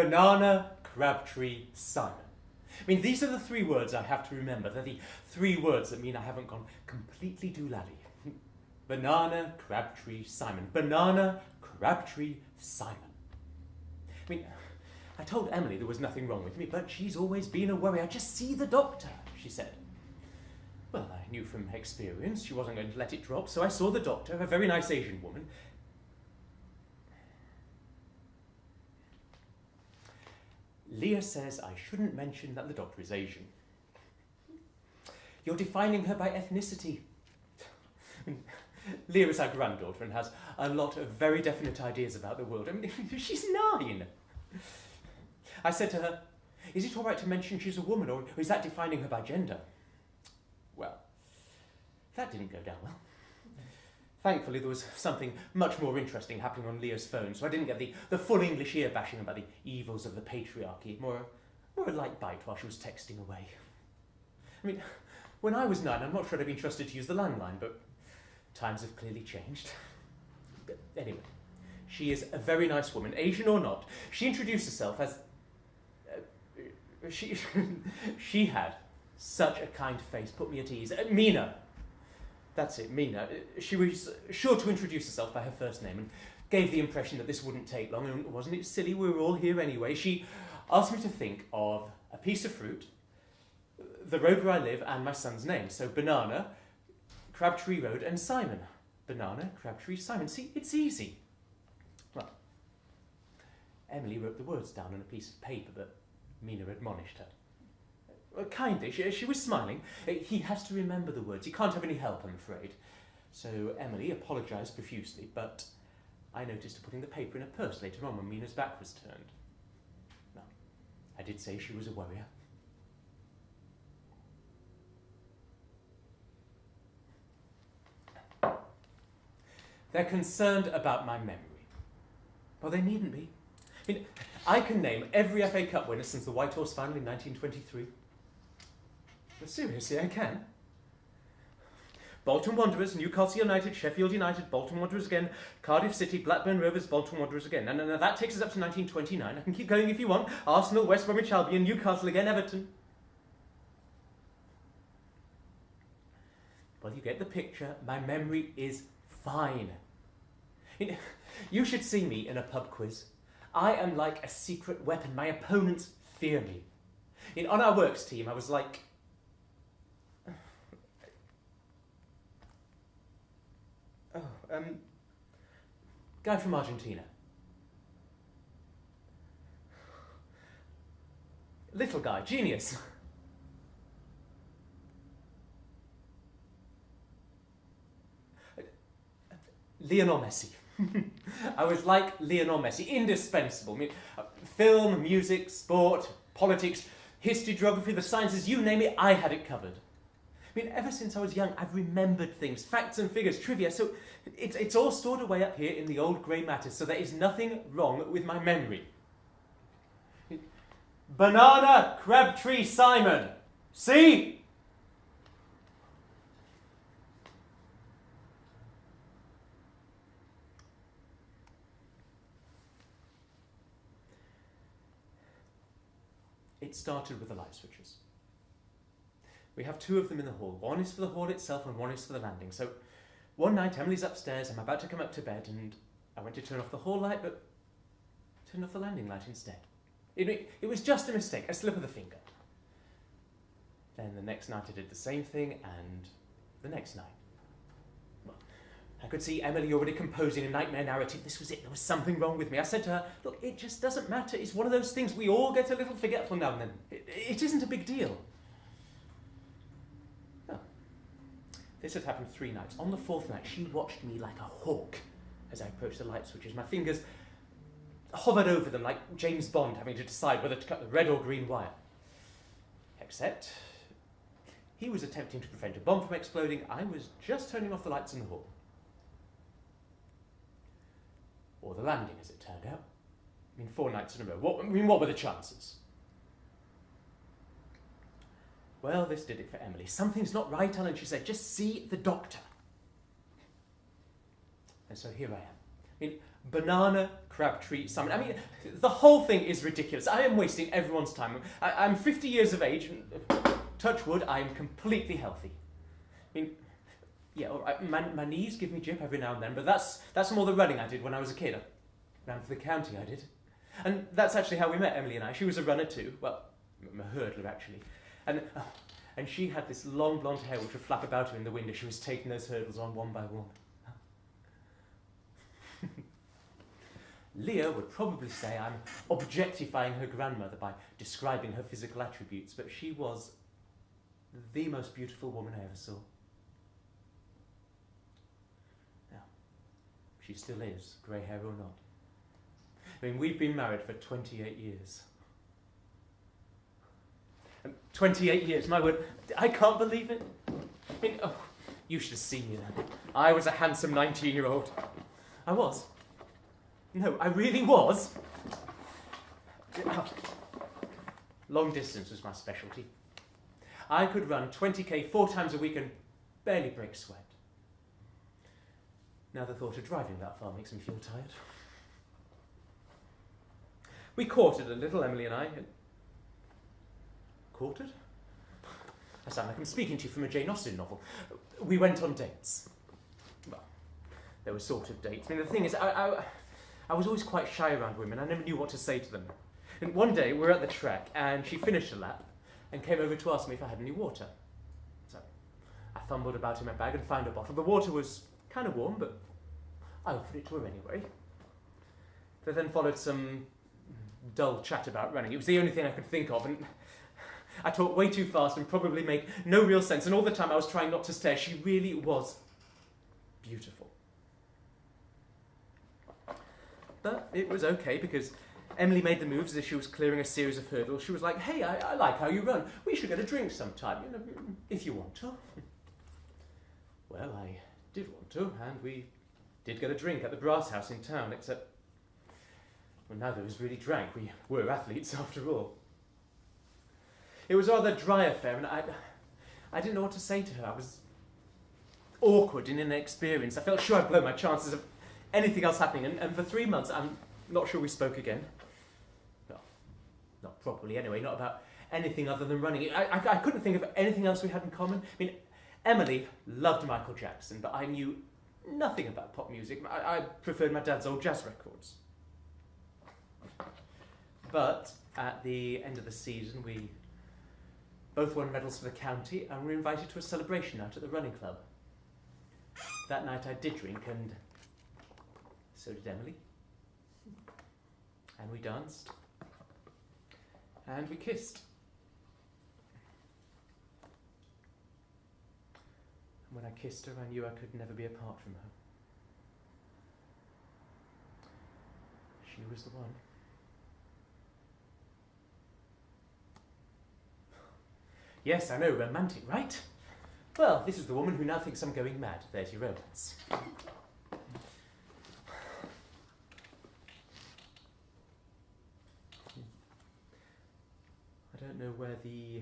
Banana, Crabtree, Simon. I mean, these are the 3 words I have to remember. They're the 3 words that mean I haven't gone completely doolally. Banana, Crabtree, Simon. Banana, Crabtree, Simon. I mean, I told Emily there was nothing wrong with me, but she's always been a worry. I just see the doctor, she said. Well, I knew from experience she wasn't going to let it drop, so I saw the doctor, a very nice Asian woman. Leah says I shouldn't mention that the doctor is Asian. You're defining her by ethnicity. Leah is our granddaughter and has a lot of very definite ideas about the world. I mean, she's 9. I said to her, is it all right to mention she's a woman, or is that defining her by gender? Well, that didn't go down well. Thankfully, there was something much more interesting happening on Leah's phone, so I didn't get the full English ear bashing about the evils of the patriarchy, more a light bite while she was texting away. I mean, when I was 9, I'm not sure I'd been trusted to use the landline, but times have clearly changed. But anyway, she is a very nice woman, Asian or not. She introduced herself as... she had such a kind face, put me at ease. Mina. That's it, Mina. She was sure to introduce herself by her first name and gave the impression that this wouldn't take long, and wasn't it silly? We were all here anyway. She asked me to think of a piece of fruit, the road where I live, and my son's name. So Banana, Crabtree Road, and Simon. Banana, Crabtree, Simon. See, it's easy. Well, Emily wrote the words down on a piece of paper, but Mina admonished her. Kindly, she was smiling. He has to remember the words. He can't have any help, I'm afraid. So Emily apologised profusely, but I noticed her putting the paper in her purse later on when Mina's back was turned. No, I did say she was a worrier. They're concerned about my memory. Well, they needn't be. I mean, I can name every FA Cup winner since the White Horse final in 1923. But seriously, I can. Bolton Wanderers, Newcastle United, Sheffield United, Bolton Wanderers again, Cardiff City, Blackburn Rovers, Bolton Wanderers again. And that takes us up to 1929. I can keep going if you want. Arsenal, West Bromwich Albion, Newcastle again, Everton. Well, you get the picture. My memory is fine. You should see me in a pub quiz. I am like a secret weapon. My opponents fear me. On our works team, I was like... guy from Argentina. Little guy, genius. Lionel Messi. I was like Lionel Messi, indispensable. I mean, film, music, sport, politics, history, geography, the sciences, you name it, I had it covered. I mean, ever since I was young, I've remembered things, facts and figures, trivia, so it's all stored away up here in the old grey matter, so there is nothing wrong with my memory. Banana, Crabtree, Simon. See? It started with the light switches. We have 2 of them in the hall. One is for the hall itself and one is for the landing. So one night Emily's upstairs, I'm about to come up to bed, and I went to turn off the hall light, but turned off the landing light instead. It was just a mistake, a slip of the finger. Then the next night I did the same thing, and the next night. Well, I could see Emily already composing a nightmare narrative. This was it. There was something wrong with me. I said to her, look, it just doesn't matter. It's one of those things. We all get a little forgetful now and then. It isn't a big deal. Oh. This had happened 3 nights. On the 4th night, she watched me like a hawk as I approached the light switches. My fingers hovered over them like James Bond having to decide whether to cut the red or green wire. Except he was attempting to prevent a bomb from exploding. I was just turning off the lights in the hall. Or the landing, as it turned out. I mean, 4 nights in a row. What were the chances? Well, this did it for Emily. Something's not right, Alan, she said. Just see the doctor. And so here I am. I mean, banana, Crabtree, salmon. I mean, the whole thing is ridiculous. I am wasting everyone's time. I'm 50 years of age, and touch wood, I am completely healthy. I mean, yeah, all right, my knees give me jip every now and then, but that's more the running I did when I was a kid. I ran for the county, I did. And that's actually how we met, Emily and I. She was a runner too. Well, a hurdler, actually. And she had this long blonde hair which would flap about her in the wind as she was taking those hurdles on one by one. Leah would probably say I'm objectifying her grandmother by describing her physical attributes, but she was the most beautiful woman I ever saw. Now, she still is, grey hair or not. I mean, we've been married for 28 years. And 28 years, my word, I can't believe it. I mean, oh, you should have seen me then. I was a handsome 19-year-old. I was. No, I really was. Long distance was my specialty. I could run 20k 4 times a week and barely break sweat. Now the thought of driving that far makes me feel tired. We courted a little, Emily and I. Courted? I sound like I'm speaking to you from a Jane Austen novel. We went on dates. Well, they were sort of dates. I mean, the thing is, I was always quite shy around women. I never knew what to say to them. And one day, we were at the track, and she finished a lap and came over to ask me if I had any water. So I fumbled about in my bag and found a bottle. The water was kind of warm, but I offered it to her anyway. There then followed some dull chat about running. It was the only thing I could think of, and I talked way too fast and probably made no real sense, and all the time I was trying not to stare. She really was beautiful. But it was okay, because Emily made the moves as if she was clearing a series of hurdles. She was like, hey, I like how you run. We should get a drink sometime, you know, if you want to. Well, I did want to, and we did get a drink at the Brass House in town, except, well, neither of us really drank. We were athletes, after all. It was a rather dry affair, and I didn't know what to say to her. I was awkward and inexperienced. I felt sure I'd blow my chances of anything else happening, and for 3 months, I'm not sure we spoke again. Well, not properly anyway, not about anything other than running. I couldn't think of anything else we had in common. I mean, Emily loved Michael Jackson, but I knew nothing about pop music. I preferred my dad's old jazz records. But at the end of the season, we both won medals for the county and were invited to a celebration out at the running club. That night I did drink, and so did Emily. And we danced. And we kissed. And when I kissed her, I knew I could never be apart from her. She was the one. Yes, I know, romantic, right? Well, this is the woman who now thinks I'm going mad. There's your romance. I don't know where the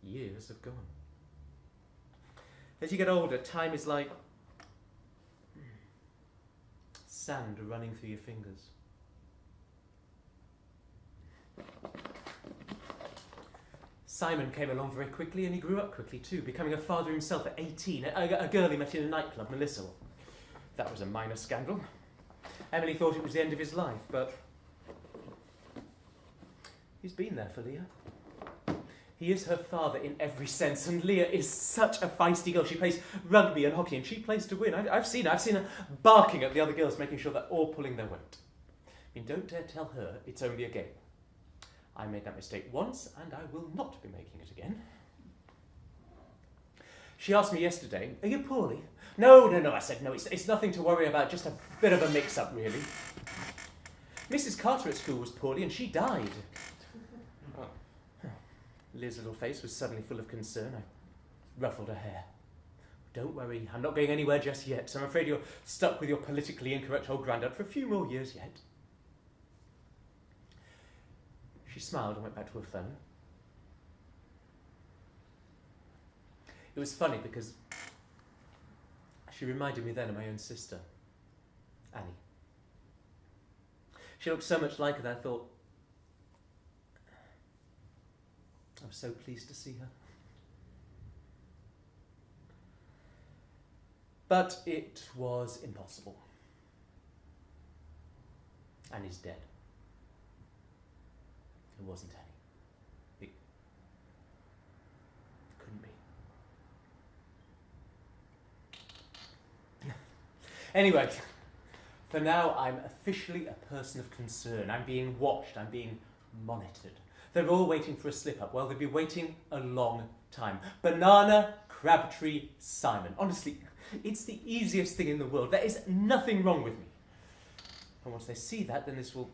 years have gone. As you get older, time is like sand running through your fingers. Simon came along very quickly, and he grew up quickly too, becoming a father himself at 18. A girl he met in a nightclub, Melissa. That was a minor scandal. Emily thought it was the end of his life, but he's been there for Leah. He is her father in every sense, and Leah is such a feisty girl. She plays rugby and hockey, and she plays to win. I've seen her barking at the other girls, making sure they're all pulling their weight. I mean, don't dare tell her it's only a game. I made that mistake once, and I will not be making it again. She asked me yesterday, are you poorly? No, I said, no, it's nothing to worry about, just a bit of a mix-up, really. Mrs. Carter at school was poorly, and she died. Liz's little face was suddenly full of concern. I ruffled her hair. Don't worry, I'm not going anywhere just yet, so I'm afraid you're stuck with your politically incorrect old granddad for a few more years yet. She smiled and went back to her phone. It was funny because she reminded me then of my own sister. Annie. She looked so much like her that I thought I was so pleased to see her. But it was impossible. Annie's dead. It wasn't Annie. It couldn't be. Anyway, for now I'm officially a person of concern. I'm being watched, I'm being monitored. They're all waiting for a slip-up. Well, they'll be waiting a long time. Banana, Crabtree, Simon. Honestly, it's the easiest thing in the world. There is nothing wrong with me. And once they see that, then this will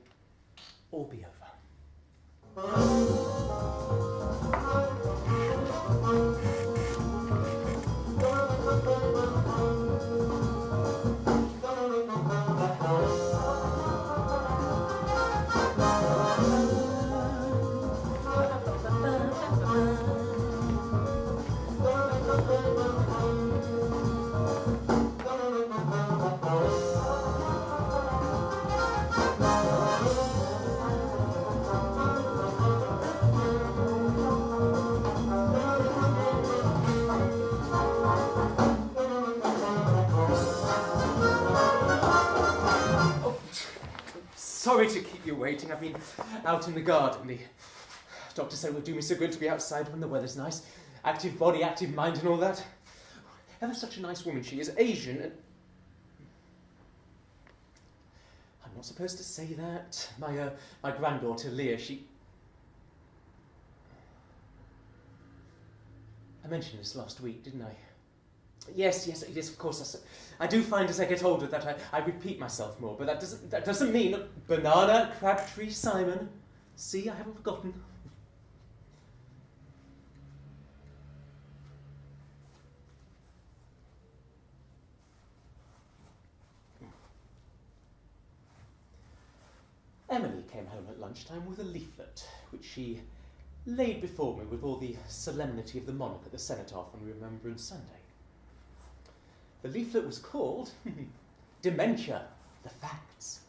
all be over. Sorry to keep you waiting. I've been out in the garden. The doctor said it would do me so good to be outside when the weather's nice. Active body, active mind and all that. Ever such a nice woman she is. Asian and... I'm not supposed to say that. My granddaughter, Leah, she... I mentioned this last week, didn't I? Yes, of course. I do find as I get older that I repeat myself more, but that doesn't mean Banana, Crabtree, Simon. See, I haven't forgotten. Emily came home at lunchtime with a leaflet, which she laid before me with all the solemnity of the monarch at the cenotaph on Remembrance Sunday. The leaflet was called Dementia, the Facts.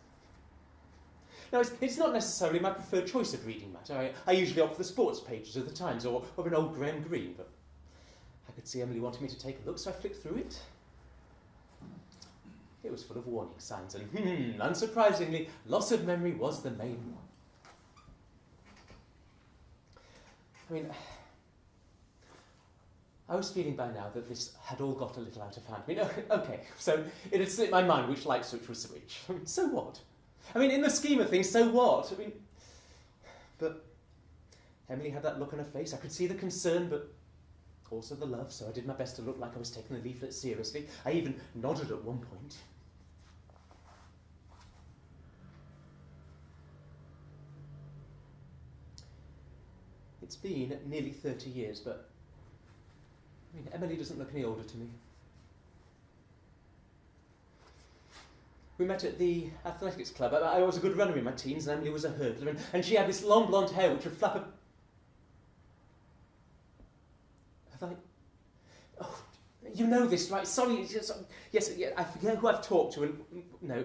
Now, it's not necessarily my preferred choice of reading matter. I usually opt for the sports pages of the Times or an old Graham Greene, but I could see Emily wanted me to take a look, so I flicked through it. It was full of warning signs, and unsurprisingly, loss of memory was the main one. I mean, I was feeling by now that this had all got a little out of hand. I mean, okay, so it had slipped my mind which light switch was which. So what? I mean, in the scheme of things, so what? I mean, but Emily had that look on her face. I could see the concern, but also the love, so I did my best to look like I was taking the leaflet seriously. I even nodded at one point. It's been nearly 30 years, but I mean, Emily doesn't look any older to me. We met at the athletics club. I was a good runner in my teens, and Emily was a hurdler, and she had this long blonde hair which would flap up. Have I? Oh, you know this, right? Sorry. Yes, I forget who I've talked to, and no,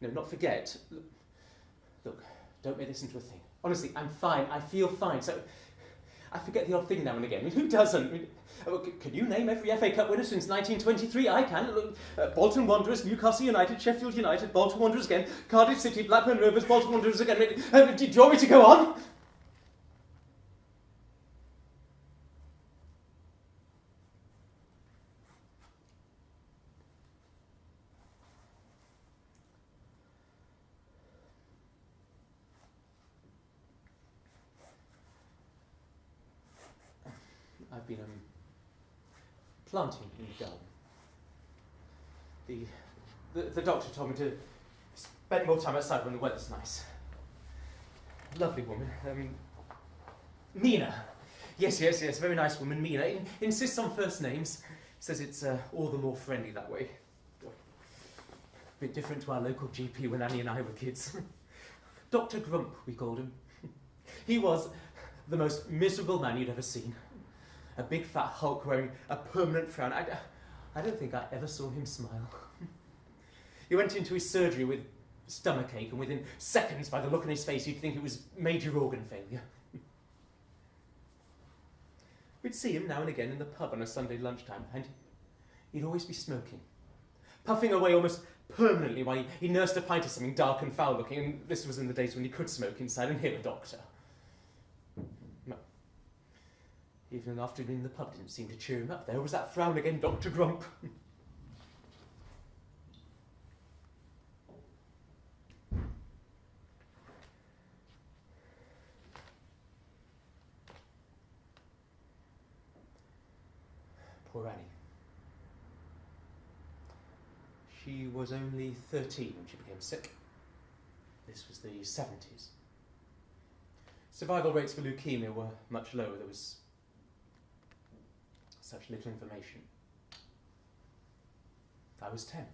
not forget. Look, don't make this into a thing. Honestly, I'm fine. I feel fine. So I forget the odd thing now and again. I mean, who doesn't? I mean, can you name every FA Cup winner since 1923? I can. Bolton Wanderers, Newcastle United, Sheffield United, Bolton Wanderers again, Cardiff City, Blackburn Rovers, Bolton Wanderers again. Do you want me to go on? I've been planting in the garden. The doctor told me to spend more time outside when the weather's nice. Lovely woman. Mina. Yes, very nice woman, Mina. Insists on first names. Says it's all the more friendly that way. A bit different to our local GP when Annie and I were kids. Dr. Grump, we called him. He was the most miserable man you'd ever seen. A big fat hulk wearing a permanent frown. I don't think I ever saw him smile. He went into his surgery with stomachache, and within seconds, by the look on his face, you'd think it was major organ failure. We'd see him now and again in the pub on a Sunday lunchtime, and he'd always be smoking, puffing away almost permanently while he nursed a pint of something dark and foul-looking, and this was in the days when he could smoke inside and hear a doctor. No. Even an afternoon in the pub didn't seem to cheer him up. There was that frown again, Dr. Grump. Poor Annie. She was only 13 when she became sick. This was the 70s. Survival rates for leukemia were much lower. There was such little information. I was 10.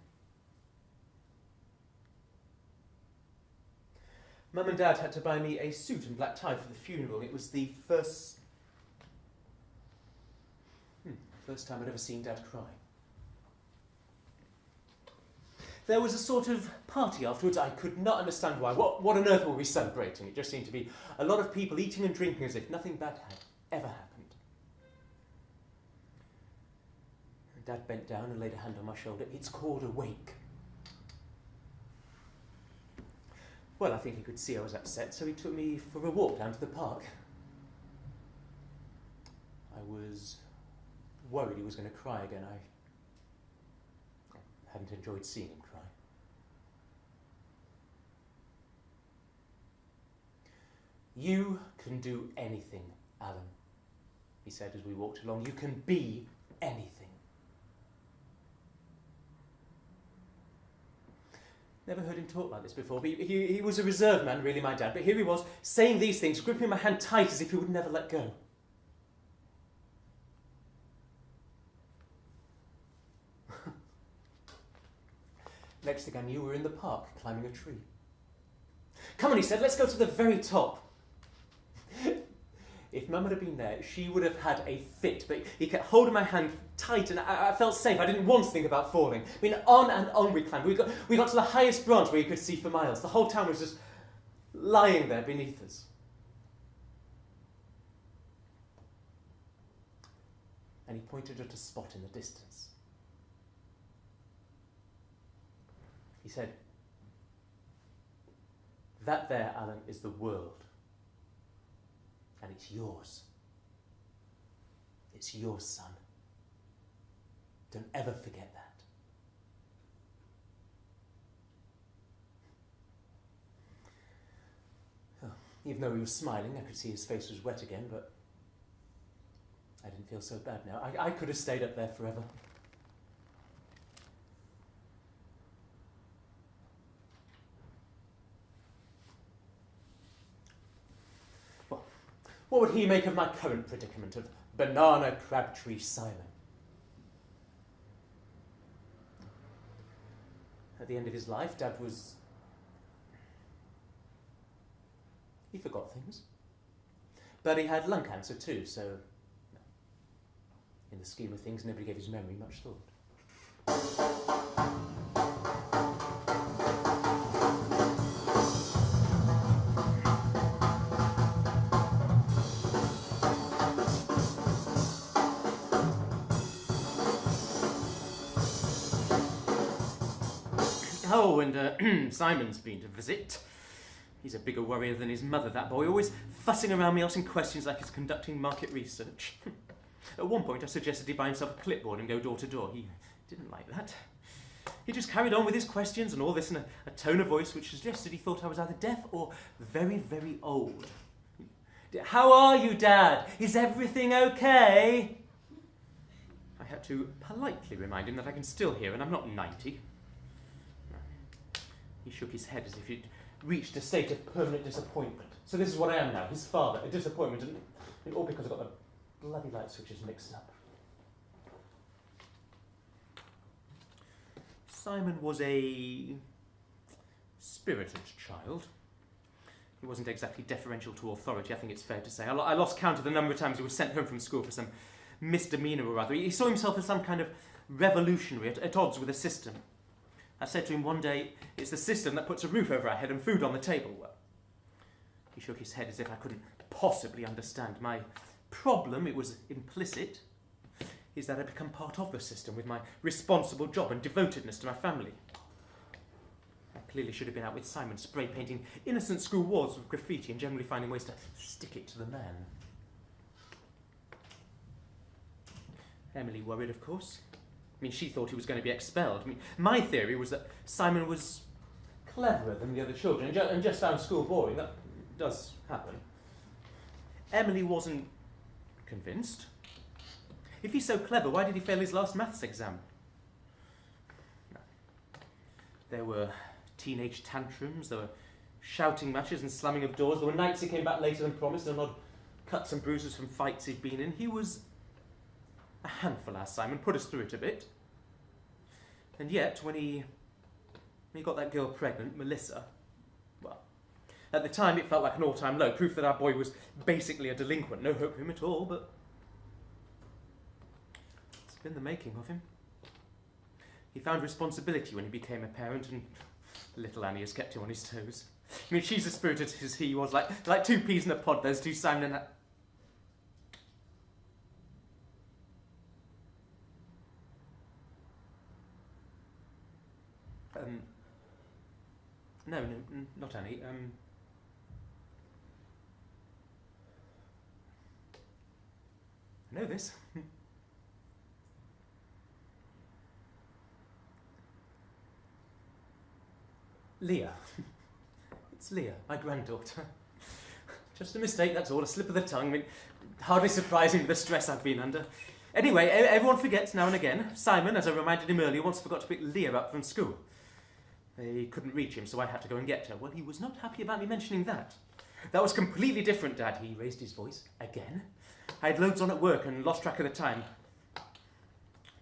Mum and Dad had to buy me a suit and black tie for the funeral. It was the first time I'd ever seen Dad cry. There was a sort of party afterwards. I could not understand why. What on earth were we celebrating? It just seemed to be a lot of people eating and drinking as if nothing bad had ever happened. And Dad bent down and laid a hand on my shoulder. It's called a wake. Well, I think he could see I was upset, so he took me for a walk down to the park. I was worried he was going to cry again. I hadn't enjoyed seeing him cry. You can do anything, Alan, he said as we walked along. You can be anything. Never heard him talk like this before. But he was a reserved man, really, my dad. But here he was, saying these things, gripping my hand tight as if he would never let go. Next thing I knew, we were in the park, climbing a tree. Come on, he said, let's go to the very top. If Mum had been there, she would have had a fit, but he kept holding my hand tight, and I felt safe. I didn't once think about falling. I mean, on and on we climbed. We got to the highest branch where you could see for miles. The whole town was just lying there beneath us. And he pointed at a spot in the distance. He said, that there, Alan, is the world. And it's yours. It's yours, son. Don't ever forget that. Oh, even though he was smiling, I could see his face was wet again, but I didn't feel so bad now. I could have stayed up there forever. What would he make of my current predicament of banana Crabtree Simon? At the end of his life, Dad was... He forgot things. But he had lung cancer too, so... In the scheme of things, nobody gave his memory much thought. Oh, and Simon's been to visit. He's a bigger worrier than his mother, that boy, always fussing around me, asking questions like he's conducting market research. At one point, I suggested he buy himself a clipboard and go door to door. He didn't like that. He just carried on with his questions and all this in a tone of voice which suggested he thought I was either deaf or very, very old. How are you, Dad? Is everything okay? I had to politely remind him that I can still hear and I'm not 90. He shook his head as if he'd reached a state of permanent disappointment. So this is what I am now, his father, a disappointment, and all because I got the bloody light switches mixed up. Simon was a spirited child. He wasn't exactly deferential to authority, I think it's fair to say. I lost count of the number of times he was sent home from school for some misdemeanour or other. He saw himself as some kind of revolutionary at odds with the system. I said to him one day, it's the system that puts a roof over our head and food on the table. Well, he shook his head as if I couldn't possibly understand. My problem, it was implicit, is that I become part of the system with my responsible job and devotedness to my family. I clearly should have been out with Simon, spray painting innocent school walls with graffiti and generally finding ways to stick it to the man. Emily worried, of course. I mean, she thought he was going to be expelled. I mean, my theory was that Simon was cleverer than the other children and just found school boring. That does happen. Emily wasn't convinced. If he's so clever, why did he fail his last maths exam? No. There were teenage tantrums, there were shouting matches and slamming of doors, there were nights he came back later than promised, and odd cuts and bruises from fights he'd been in. He was a handful, as Simon put us through it a bit. And yet, when he got that girl pregnant, Melissa, well, at the time it felt like an all-time low, proof that our boy was basically a delinquent. No hope for him at all, but it's been the making of him. He found responsibility when he became a parent, and little Annie has kept him on his toes. I mean, she's as spirited as he was, like two peas in a pod, those two, Simon and that. No, not Annie. I know this. Leah. It's Leah, my granddaughter. Just a mistake, that's all, a slip of the tongue. I mean, hardly surprising the stress I've been under. Anyway, everyone forgets now and again. Simon, as I reminded him earlier, once forgot to pick Leah up from school. They couldn't reach him, so I had to go and get her. Well, he was not happy about me mentioning that. That was completely different, Dad. He raised his voice again. I had loads on at work and lost track of the time. I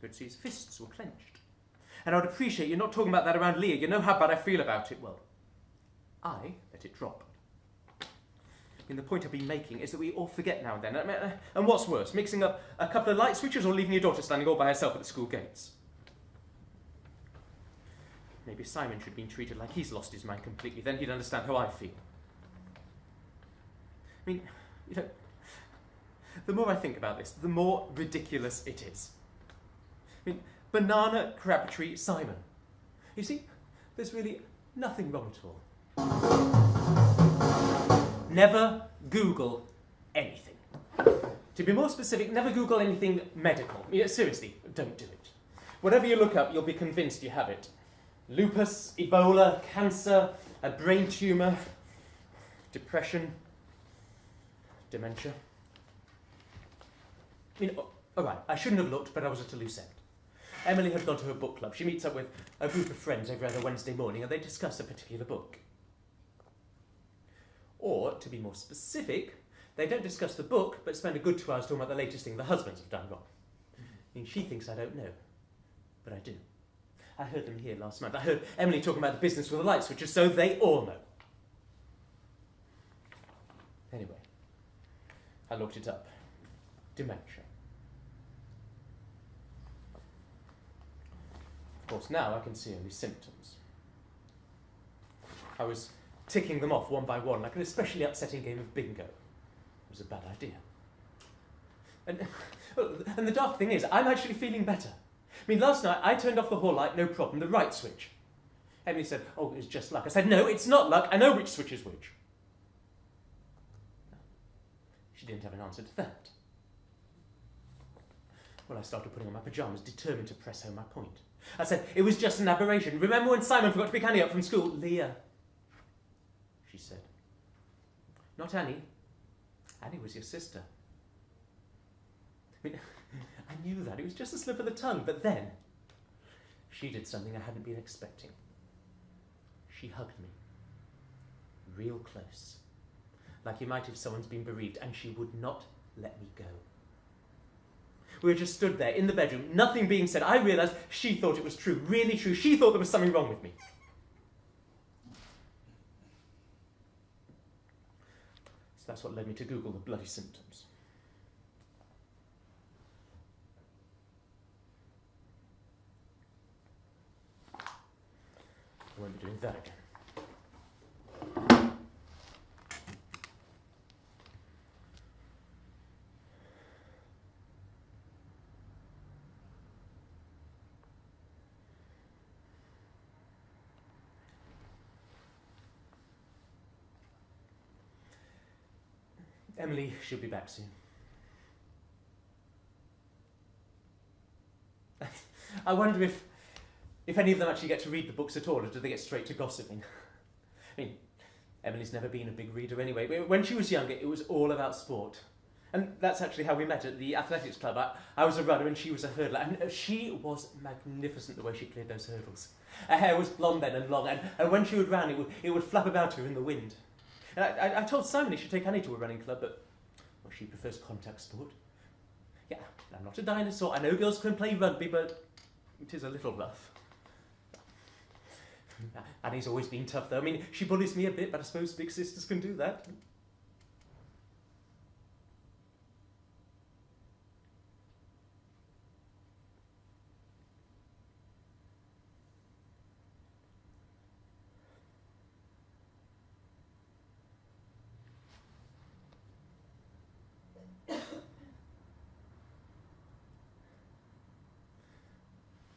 could see his fists were clenched. And I would appreciate you not talking about that around Leah. You know how bad I feel about it. Well, I let it drop. And the point I've been making is that we all forget now and then. And what's worse, mixing up a couple of light switches or leaving your daughter standing all by herself at the school gates? Maybe Simon should have been treated like he's lost his mind completely. Then he'd understand how I feel. I mean, you know, the more I think about this, the more ridiculous it is. I mean, Banana, Crabtree, Simon. You see, there's really nothing wrong at all. Never Google anything. To be more specific, never Google anything medical. I mean, seriously, don't do it. Whatever you look up, you'll be convinced you have it. Lupus, Ebola, cancer, a brain tumour, depression, dementia. I mean, all right, I shouldn't have looked, but I was at a loose end. Emily had gone to her book club. She meets up with a group of friends every other Wednesday morning, and they discuss a particular book. Or, to be more specific, they don't discuss the book, but spend a good 2 hours talking about the latest thing the husbands have done wrong. I mean, she thinks I don't know, but I do. I heard them here last month. I heard Emily talking about the business with the light switches, so they all know. Anyway, I looked it up. Dementia. Of course, now I can see only symptoms. I was ticking them off one by one, like an especially upsetting game of bingo. It was a bad idea. And the daft thing is, I'm actually feeling better. I mean, last night I turned off the hall light, no problem, the right switch. Emily said, oh, it's just luck. I said, no, it's not luck. I know which switch is which. She didn't have an answer to that. Well, I started putting on my pyjamas, determined to press home my point. I said, it was just an aberration. Remember when Simon forgot to pick Annie up from school? Leah, she said. Not Annie. Annie was your sister. I mean, I knew that. It was just a slip of the tongue. But then, she did something I hadn't been expecting. She hugged me. Real close. Like you might if someone's been bereaved, and she would not let me go. We just stood there in the bedroom, nothing being said. I realised she thought it was true, really true. She thought there was something wrong with me. So that's what led me to Google the bloody symptoms. I won't be doing that again. Emily should be back soon. I wonder if any of them actually get to read the books at all, or do they get straight to gossiping? I mean, Emily's never been a big reader anyway, but when she was younger, it was all about sport. And that's actually how we met at the athletics club. I was a runner and she was a hurdler, and she was magnificent the way she cleared those hurdles. Her hair was blonde then and long, and when she would run, it would flap about her in the wind. And I told Simon he should take Annie to a running club, but well, she prefers contact sport. Yeah, I'm not a dinosaur. I know girls can play rugby, but it is a little rough. Annie's always been tough, though. I mean, she bullies me a bit, but I suppose big sisters can do that.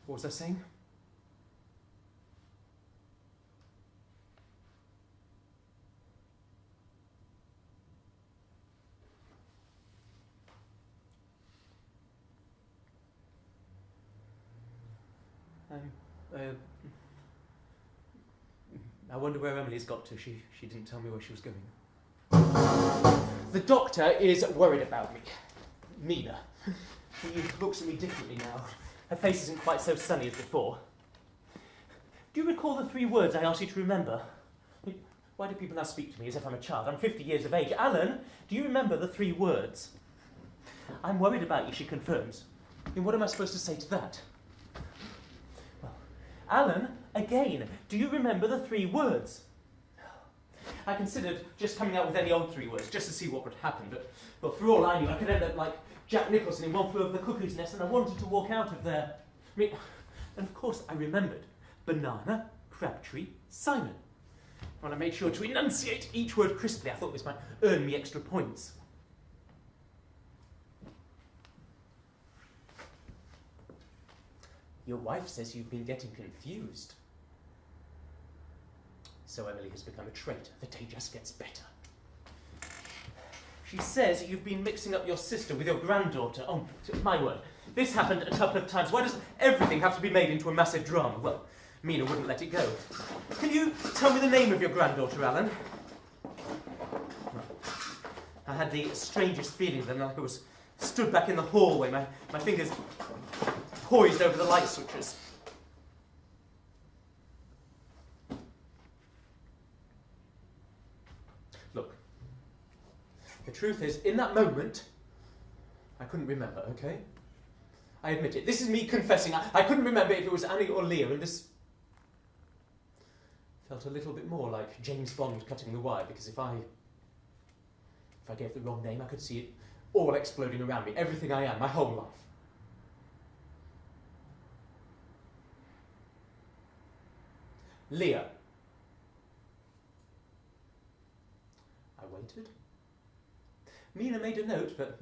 What was I saying? I wonder where Emily's got to. She didn't tell me where she was going. The doctor is worried about me. Mina. She looks at me differently now. Her face isn't quite so sunny as before. Do you recall the 3 words I asked you to remember? Why do people now speak to me as if I'm a child? I'm 50 years of age. Alan, do you remember the 3 words? I'm worried about you, she confirms. Then what am I supposed to say to that? Well, Alan, again, do you remember the 3 words? I considered just coming out with any old 3 words, just to see what would happen, but for all I knew, I could end up like Jack Nicholson in One Flew Over the Cuckoo's Nest, and I wanted to walk out of there. I mean, and of course I remembered. Banana, Crabtree, Simon. When I made sure to enunciate each word crisply, I thought this might earn me extra points. Your wife says you've been getting confused. So Emily has become a traitor. The day just gets better. She says you've been mixing up your sister with your granddaughter. Oh, my word. This happened a couple of times. Why does everything have to be made into a massive drama? Well, Mina wouldn't let it go. Can you tell me the name of your granddaughter, Alan? I had the strangest feeling then, like I was stood back in the hallway, my fingers poised over the light switches. Look, the truth is, in that moment, I couldn't remember, okay? I admit it. This is me confessing. I couldn't remember if it was Annie or Leah, and this felt a little bit more like James Bond cutting the wire, because if I gave the wrong name, I could see it all exploding around me, everything I am, my whole life. Leah. I waited. Mina made a note, but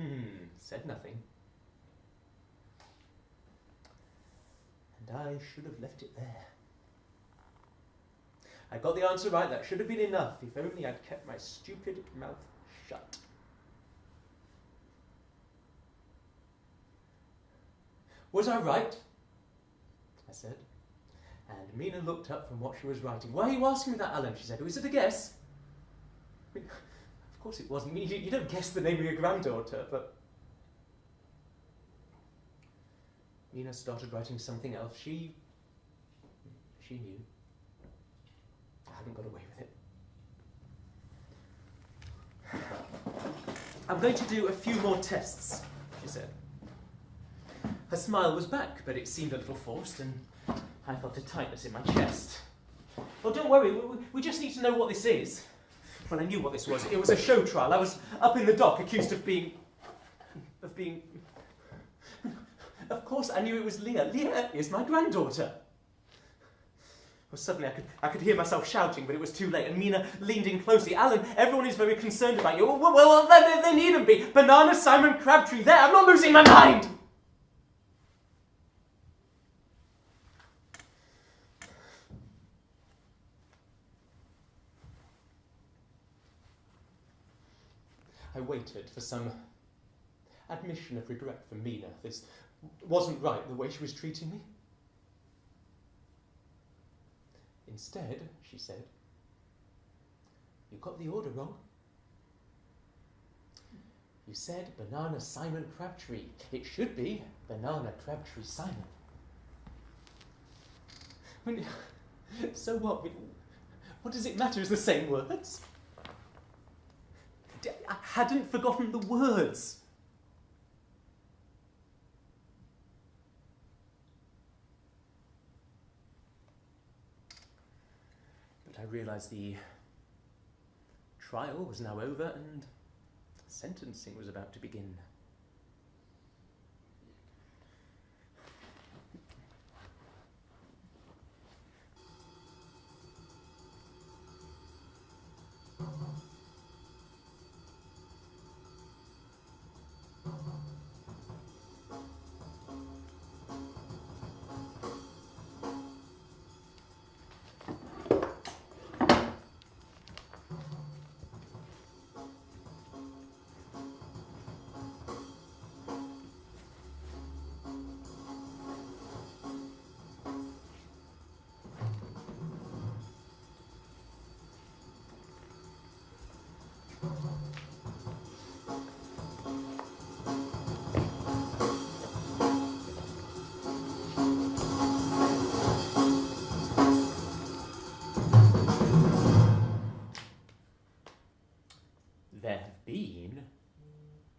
said nothing. And I should have left it there. I got the answer right. That should have been enough, if only I'd kept my stupid mouth shut. Was I right? I said. And Mina looked up from what she was writing. Why are you asking me that, Alan? She said. Was it a guess? I mean, of course it wasn't. You don't guess the name of your granddaughter, but... Mina started writing something else. She knew. I hadn't got away with it. I'm going to do a few more tests, she said. Her smile was back, but it seemed a little forced, and I felt a tightness in my chest. Well, don't worry, we just need to know what this is. Well, I knew what this was. It was a show trial. I was up in the dock, accused of being... Of course, I knew it was Leah. Leah is my granddaughter. Well, suddenly I could hear myself shouting, but it was too late, and Mina leaned in closely. Alan, everyone is very concerned about you. Well, they needn't be. Banana, Simon, Crabtree, there. I'm not losing my mind. I waited for some admission of regret from Mina. This wasn't right, the way she was treating me. Instead, she said, "You got the order wrong. You said Banana Simon Crabtree. It should be Banana Crabtree Simon." So what? What does it matter? It's the same words. I hadn't forgotten the words. But I realised the trial was now over and sentencing was about to begin. There have been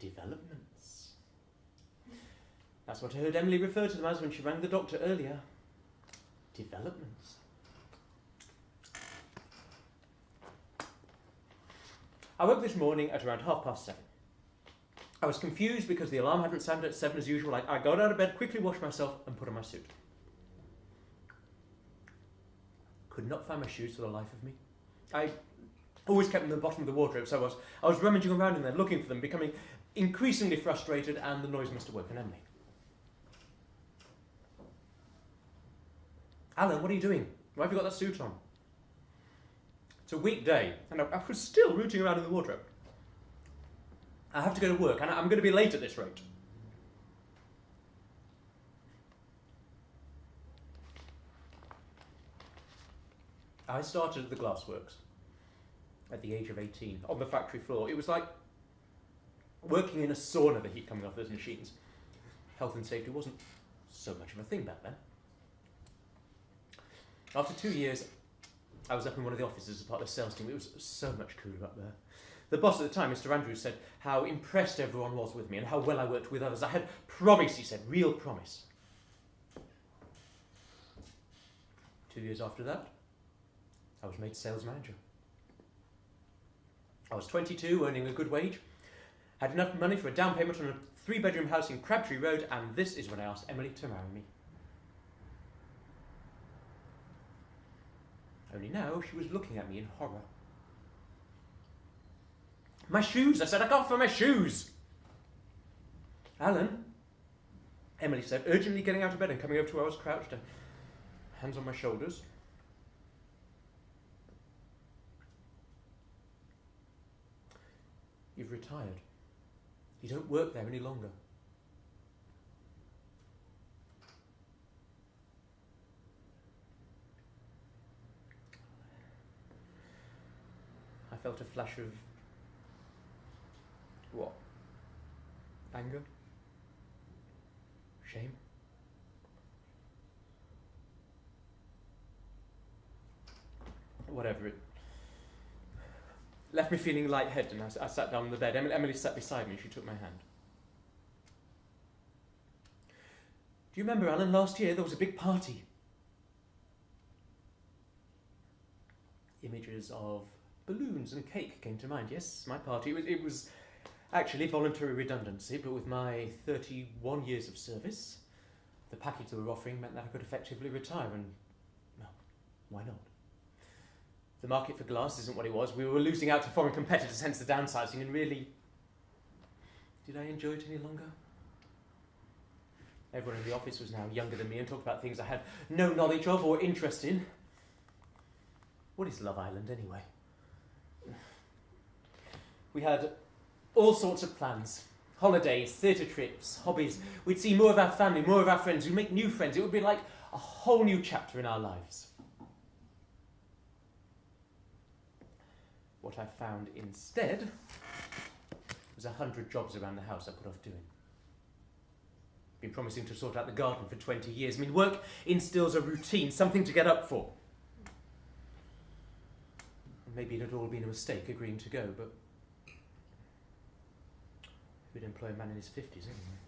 developments. That's what I heard Emily refer to them as when she rang the doctor earlier. Developments. I woke this morning at around 7:30. I was confused because the alarm hadn't sounded at 7 as usual. I got out of bed, quickly washed myself and put on my suit. Could not find my shoes for the life of me. I always kept them at the bottom of the wardrobe, so I was rummaging around in there looking for them, becoming increasingly frustrated, and the noise must have woken Emily. "Alan, what are you doing? Why have you got that suit on?" It's a weekday, and I was still rooting around in the wardrobe. "I have to go to work, and I'm going to be late at this rate." I started at the glassworks at the age of 18, on the factory floor. It was like working in a sauna, the heat coming off those machines. Health and safety wasn't so much of a thing back then. After 2 years, I was up in one of the offices as part of the sales team. It was so much cooler up there. The boss at the time, Mr. Andrews, said how impressed everyone was with me and how well I worked with others. I had promise, he said, real promise. 2 years after that, I was made sales manager. I was 22, earning a good wage, had enough money for a down payment on a 3-bedroom house in Crabtree Road, and this is when I asked Emily to marry me. Only now she was looking at me in horror. "My shoes!" I said. "I can't find my shoes!" "Alan," Emily said, urgently getting out of bed and coming over to where I was crouched, hands on my shoulders. "You've retired. You don't work there any longer." I felt a flash of... what? Anger? Shame? Whatever, it left me feeling lightheaded, and I sat down on the bed. Emily sat beside me. She took my hand. "Do you remember, Alan, last year there was a big party?" Images of balloons and cake came to mind. Yes, my party. It was actually voluntary redundancy, but with my 31 years of service, the package they were offering meant that I could effectively retire, and, well, Why not? The market for glass isn't what it was. We were losing out to foreign competitors, hence the downsizing, and really, did I enjoy it any longer? Everyone in the office was now younger than me and talked about things I had no knowledge of or interest in. What is Love Island, anyway? We had all sorts of plans. Holidays, theatre trips, hobbies. We'd see more of our family, more of our friends. We'd make new friends. It would be like a whole new chapter in our lives. What I found instead was 100 jobs around the house I put off doing. Been promising to sort out the garden for 20 years. I mean, work instills a routine, something to get up for. And maybe it had all been a mistake agreeing to go, but who'd employ a man in his 50s anyway?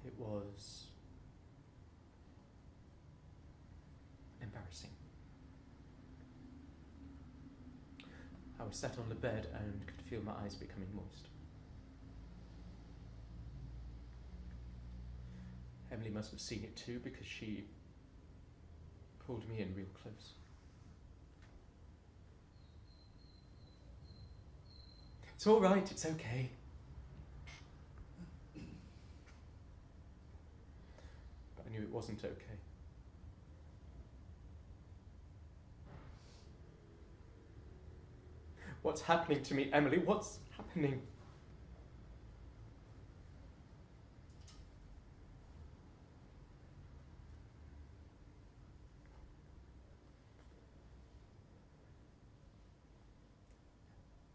It was embarrassing. I was sat on the bed and could feel my eyes becoming moist. Emily must have seen it too, because she pulled me in real close. It's all right, it's okay. But I knew it wasn't okay. What's happening to me, Emily? What's happening?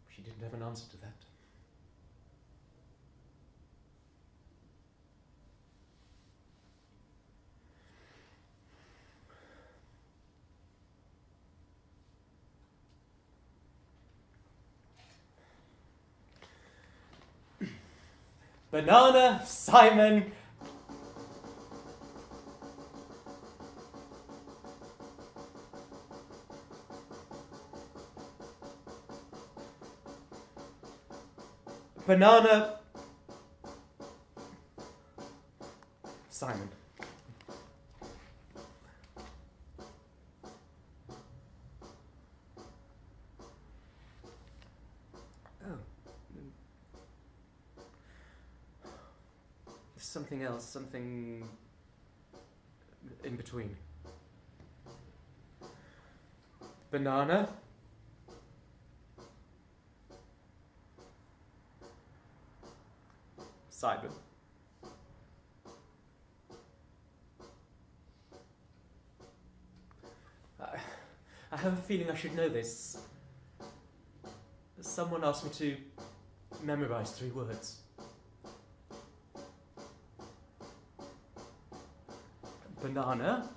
She didn't have an answer to that. Banana, Simon. Banana, Simon. Something else, something in between. Banana. Simon. I have a feeling I should know this. Someone asked me to memorize 3 words. Banana.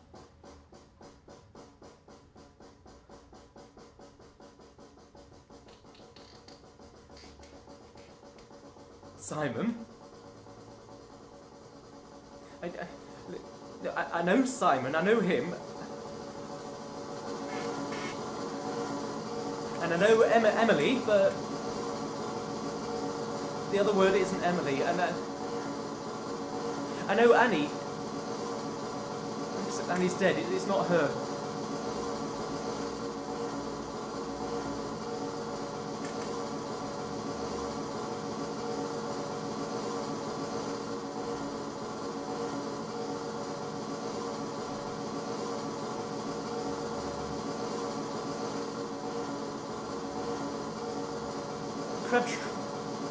Simon. I know Simon, I know him. And I know Emily, but the other word isn't Emily. And I know Annie. Annie's dead, it's not her.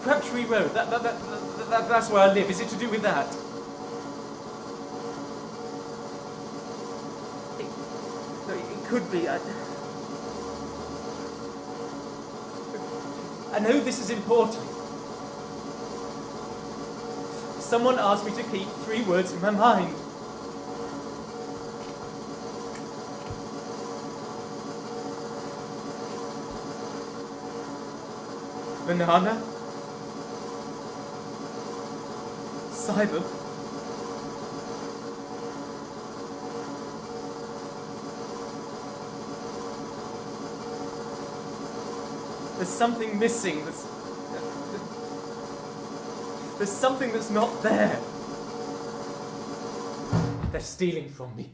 Crabtree Road, that's where I live. Is it to do with that? It could be. I know this is important. Someone asked me to keep 3 words in my mind. Banana. Simon. There's something missing. There's something that's not there. They're stealing from me.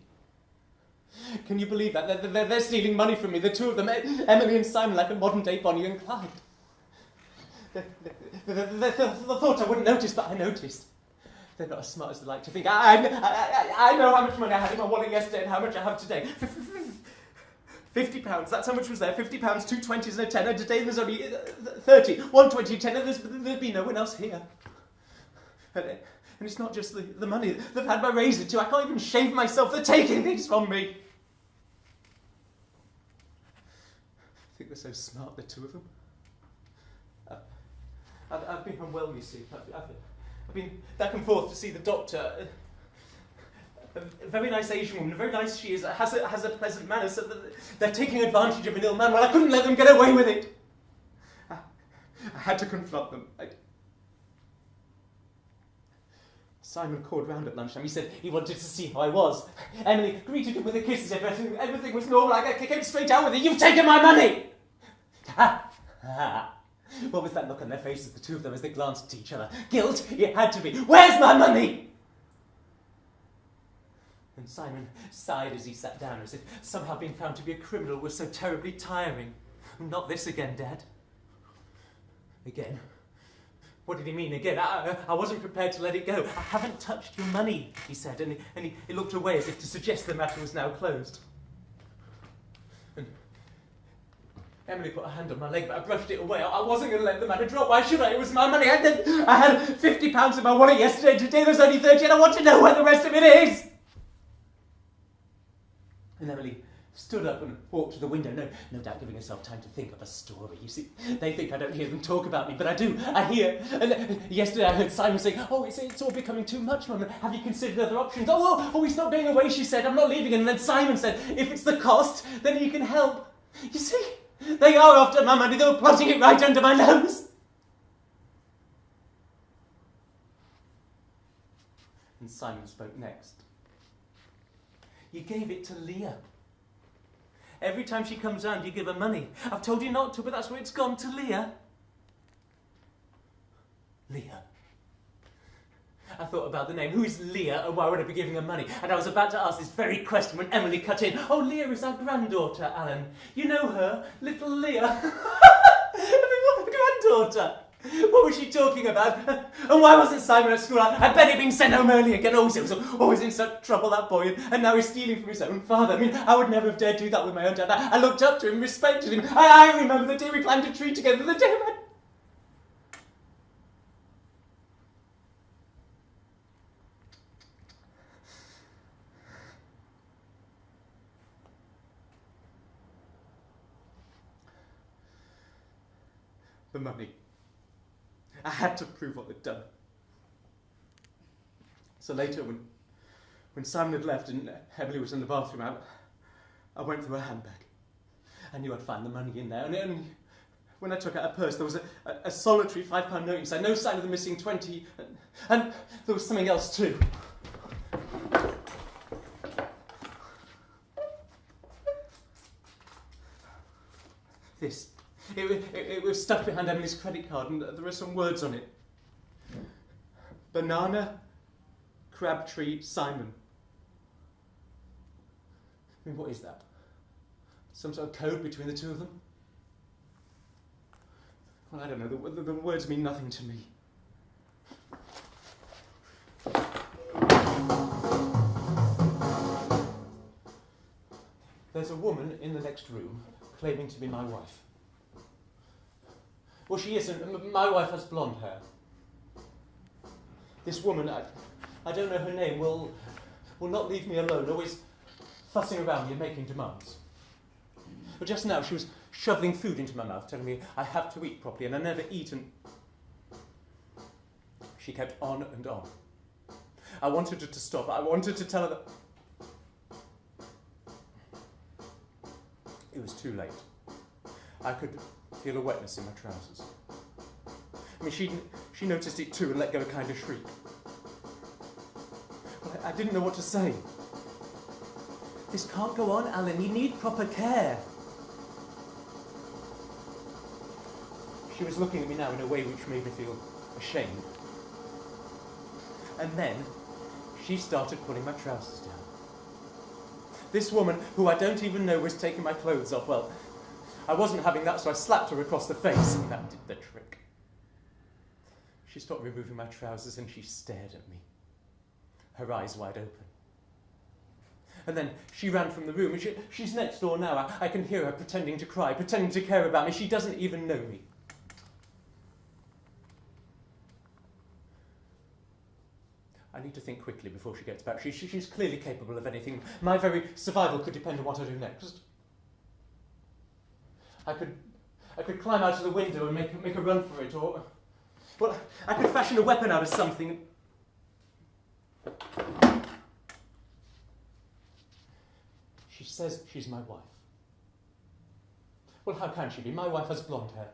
Can you believe that? They're stealing money from me, the two of them, Emily and Simon, like a modern-day Bonnie and Clyde. They thought I wouldn't notice, but I noticed. They're not as smart as they like to think. I know how much money I had in my wallet yesterday and how much I have today. £50, that's how much was there. £50, 2 20s and a tenner. Today there's only 30, 120, tenner. There'd be no one else here. And it's not just the money. They've had my razor too. I can't even shave myself. They're taking things from me. I think they're so smart, the two of them. I've been unwell, you see. I've been back and forth to see the doctor. A very nice Asian woman, very nice she is, has a pleasant manner, so that they're taking advantage of an ill man. Well, I couldn't let them get away with it. I had to confront them. Simon called round at lunchtime. He said he wanted to see how I was. Emily greeted him with a kiss as if everything was normal. I came straight out with it. You've taken my money! What was that look on their faces, the two of them, as they glanced at each other? Guilt? It had to be. Where's my money? And Simon sighed as he sat down, as if somehow being found to be a criminal was so terribly tiring. Not this again, Dad. Again? What did he mean again? I wasn't prepared to let it go. I haven't touched your money, he said, and he looked away as if to suggest the matter was now closed. And Emily put a hand on my leg, but I brushed it away. I wasn't going to let the matter drop. Why should I? It was my money. I had £50 in my wallet yesterday. Today there's only 30, and I want to know where the rest of it is. And Emily stood up and walked to the window, no doubt giving herself time to think of a story. You see, they think I don't hear them talk about me, but I do. I hear. And yesterday I heard Simon saying, it's all becoming too much, Mum. Have you considered other options? He's not going away, she said. I'm not leaving. And then Simon said, if it's the cost, then he can help. You see, they are after my money. They were plotting it right under my nose. And Simon spoke next. You gave it to Leah. Every time she comes round, you give her money. I've told you not to, but that's where it's gone, to Leah. Leah. I thought about the name. Who is Leah, and why would I be giving her money? And I was about to ask this very question when Emily cut in. Leah is our granddaughter, Alan. You know her? Little Leah. Granddaughter. What was she talking about? And why wasn't Simon at school? I bet he'd been sent home early again. He was always in such trouble, that boy. And now he's stealing from his own father. I mean, I would never have dared do that with my own dad. I looked up to him, respected him. I remember the day we climbed a tree together, the day when... The money. I had to prove what they'd done. So later, when Simon had left and Emily was in the bathroom, I went through her handbag. I knew I'd find the money in there. And when I took out her purse, there was a solitary £5 note inside, no sign of the missing 20. And there was something else too. This. It was stuffed behind Emily's credit card, and there are some words on it. Banana, Crabtree, Simon. I mean, what is that? Some sort of code between the two of them? Well, I don't know. The words mean nothing to me. There's a woman in the next room claiming to be my wife. Well, she isn't. My wife has blonde hair. This woman, I don't know her name, will not leave me alone, always fussing around me and making demands. But just now she was shoveling food into my mouth, telling me I have to eat properly, and I never eat, and she kept on and on. I wanted her to stop. I wanted to tell her that... It was too late. I could feel a wetness in my trousers. I mean, she noticed it too and let go a kind of shriek. But I didn't know what to say. This can't go on, Alan. You need proper care. She was looking at me now in a way which made me feel ashamed. And then she started pulling my trousers down. This woman, who I don't even know, was taking my clothes off. Well, I wasn't having that, so I slapped her across the face, and that did the trick. She stopped removing my trousers and she stared at me, her eyes wide open. And then she ran from the room, and she's next door now. I can hear her pretending to cry, pretending to care about me. She doesn't even know me. I need to think quickly before she gets back. She's clearly capable of anything. My very survival could depend on what I do next. I could climb out of the window and make a run for it, or... Well, I could fashion a weapon out of something. She says she's my wife. Well, how can she be? My wife has blonde hair.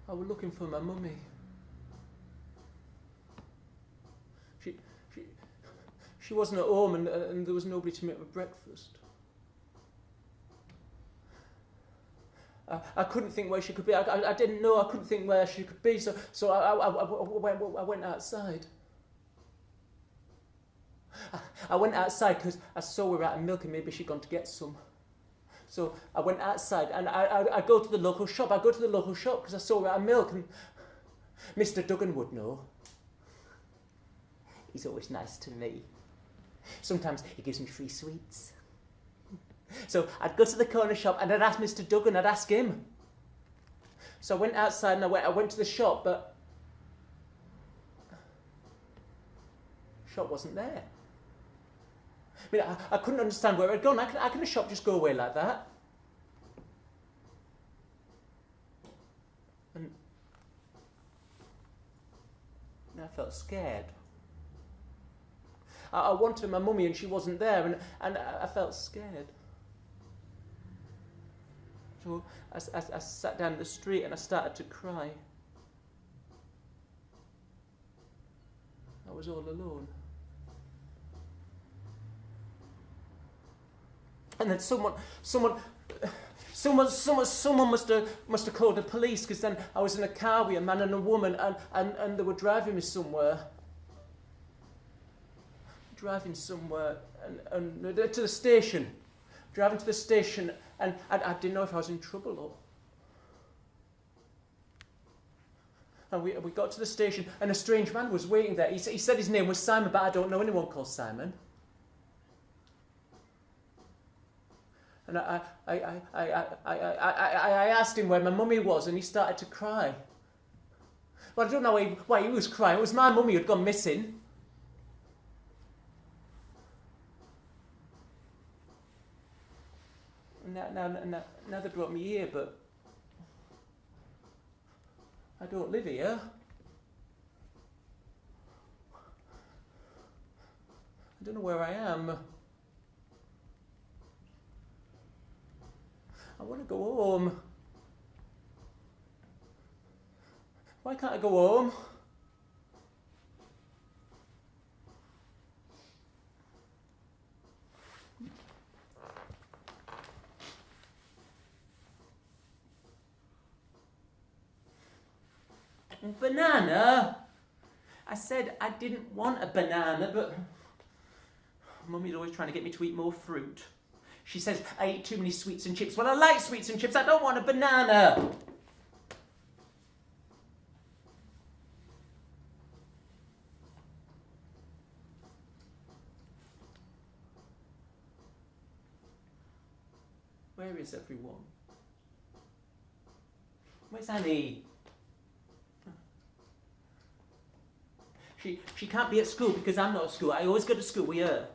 I was looking for my mummy. She wasn't at home, and there was nobody to make me breakfast. I couldn't think where she could be. I didn't know. I couldn't think where she could be. So I went outside. I went outside because I saw her out of milk and maybe she'd gone to get some. So I went outside and I go to the local shop. I go to the local shop because I saw her out of milk, and Mr. Duggan would know. He's always nice to me. Sometimes he gives me free sweets. So I'd go to the corner shop and I'd ask Mr. Duggan, I'd ask him. So I went outside and I went to the shop, but the shop wasn't there. I mean, I couldn't understand where it had gone. How can a shop just go away like that? And I felt scared. I wanted my mummy and she wasn't there, and I felt scared. So I sat down in the street and I started to cry. I was all alone. And then someone must have called the police, because then I was in a car with a man and a woman, and they were driving me somewhere. Driving somewhere and to the station. Driving to the station, and I didn't know if I was in trouble or... And we got to the station, and a strange man was waiting there. He said his name was Simon, but I don't know anyone called Simon. And I asked him where my mummy was, and he started to cry. Well, I don't know why he was crying. It was my mummy who'd gone missing. Now they brought me here, but I don't live here. I don't know where I am. I want to go home. Why can't I go home? Banana? I said I didn't want a banana, but Mummy's always trying to get me to eat more fruit. She says I eat too many sweets and chips. Well, I like sweets and chips. I don't want a banana. Where is everyone? Where's Annie? She can't be at school because I'm not at school. I always go to school with her.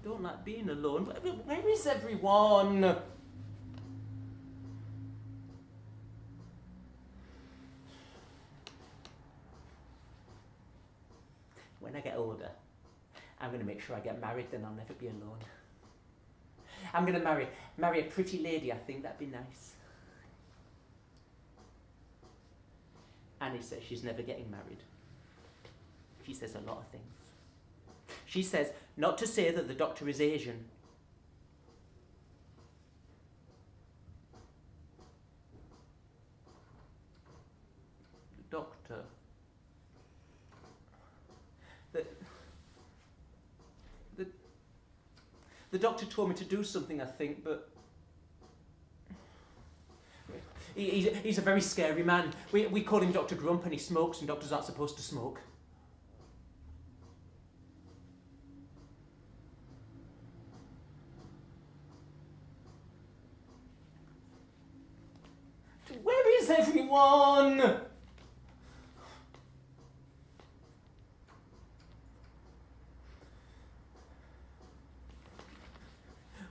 don't like being alone. Where is everyone? When I get older, I'm going to make sure I get married, then I'll never be alone. I'm going to marry a pretty lady, I think that'd be nice. Annie says she's never getting married. She says a lot of things. She says not to say that the doctor is Asian. The doctor. The doctor told me to do something, I think, but he's a very scary man. We call him Dr. Grump, and he smokes, and doctors aren't supposed to smoke. Where is everyone?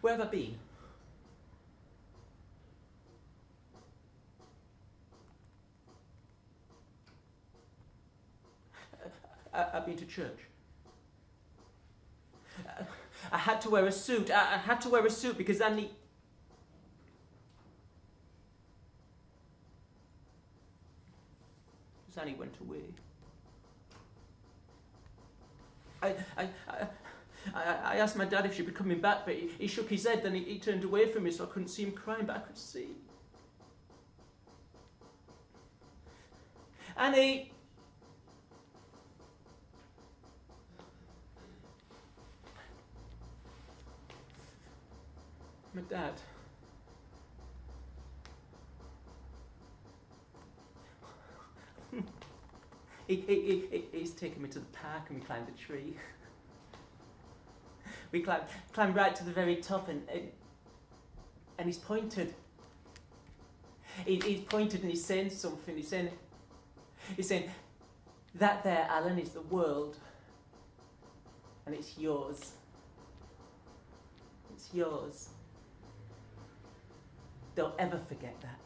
Where have I been? I've been to church. I had to wear a suit. I had to wear a suit because Annie... Annie went away. I asked my dad if she'd be coming back, but he shook his head, then he turned away from me so I couldn't see him crying, but I could see. Annie! My dad. He's taken me to the park and we climbed the tree. We climbed right to the very top and he's pointed. He's pointed and he's saying something. He's saying, that there, Alan, is the world. And it's yours. It's yours. Don't ever forget that.